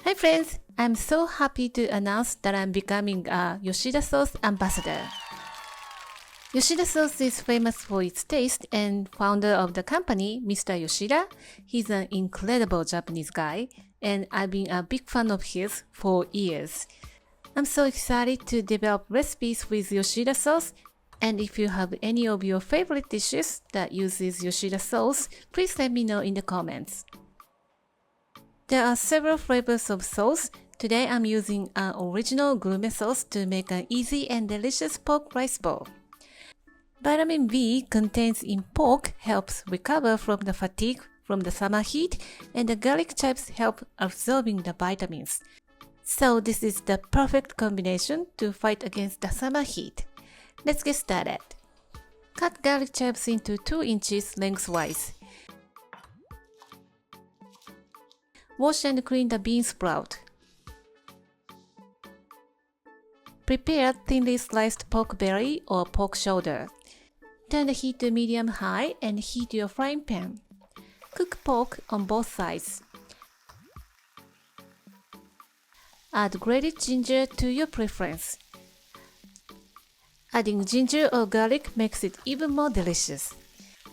Hi friends, I'm so happy to announce that I'm becoming a Yoshida Sauce ambassador. Yoshida Sauce is famous for its taste, and founder of the company, Mr. Yoshida, he's an incredible Japanese guy, and I've been a big fan of his for years. I'm so excited to develop recipes with Yoshida Sauce, and if you have any of your favorite dishes that uses Yoshida Sauce, please let me know in the comments. There are several flavors of sauce. Today I'm using an original gourmet sauce to make an easy and delicious pork rice bowl. Vitamin B contained in pork helps recover from the fatigue from the summer heat, and the garlic chives help absorbing the vitamins. So this is the perfect combination to fight against the summer heat. Let's get started. Cut garlic chives into 2 inches lengthwise. Wash and clean the bean sprout. Prepare thinly sliced pork belly or pork shoulder. Turn the heat to medium-high and heat your frying pan. Cook pork on both sides. Add grated ginger to your preference. Adding ginger or garlic makes it even more delicious.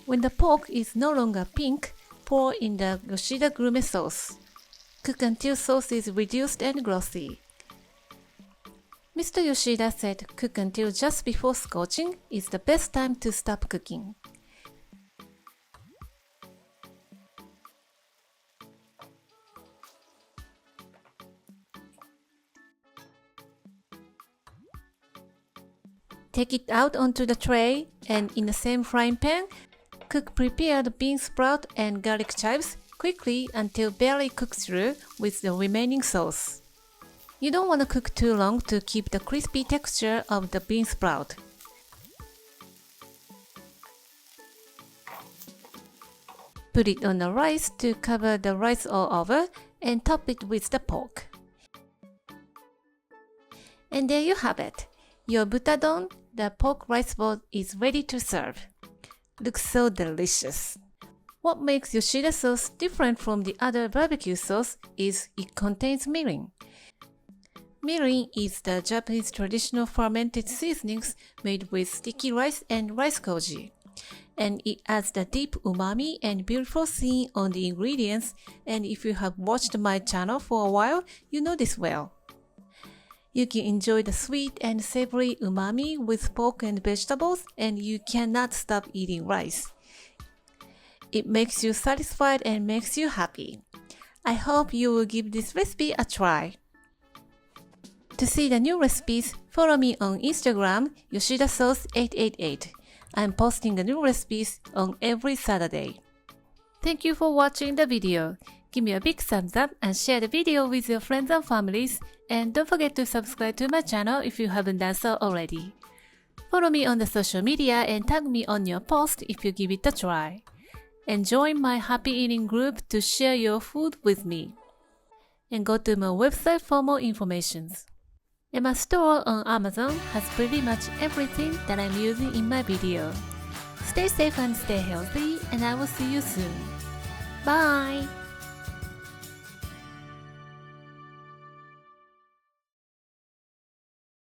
When the pork is no longer pink, pour in the Yoshida Gourmet sauce. Cook until sauce is reduced and glossy. Mr. Yoshida said cook until just before scorching is the best time to stop cooking. Take it out onto the tray, and in the same frying pan, cook prepared bean sprout and garlic chives quickly until barely cooked through with the remaining sauce. You don't want to cook too long to keep the crispy texture of the bean sprout. Put it on the rice to cover the rice all over and top it with the pork. And there you have it. Your Buta don, the pork rice bowl, is ready to serve. Looks so delicious. What makes Yoshida sauce different from the other barbecue sauce is it contains mirin. Mirin is the Japanese traditional fermented seasonings made with sticky rice and rice koji. And it adds the deep umami and beautiful scene on the ingredients, and if you have watched my channel for a while, you know this well. You can enjoy the sweet and savory umami with pork and vegetables, and you cannot stop eating rice. It makes you satisfied and makes you happy. I hope you will give this recipe a try. To see the new recipes, follow me on Instagram, Yoshida Sauce 888. I'm posting the new recipes on every Saturday. Thank you for watching the video. Give me a big thumbs up and share the video with your friends and families. And don't forget to subscribe to my channel if you haven't done so already. Follow me on the social media and tag me on your post if you give it a try. And join my happy eating group to share your food with me. And go to my website for more information. And my store on Amazon has pretty much everything that I'm using in my video. Stay safe and stay healthy, and I will see you soon. Bye!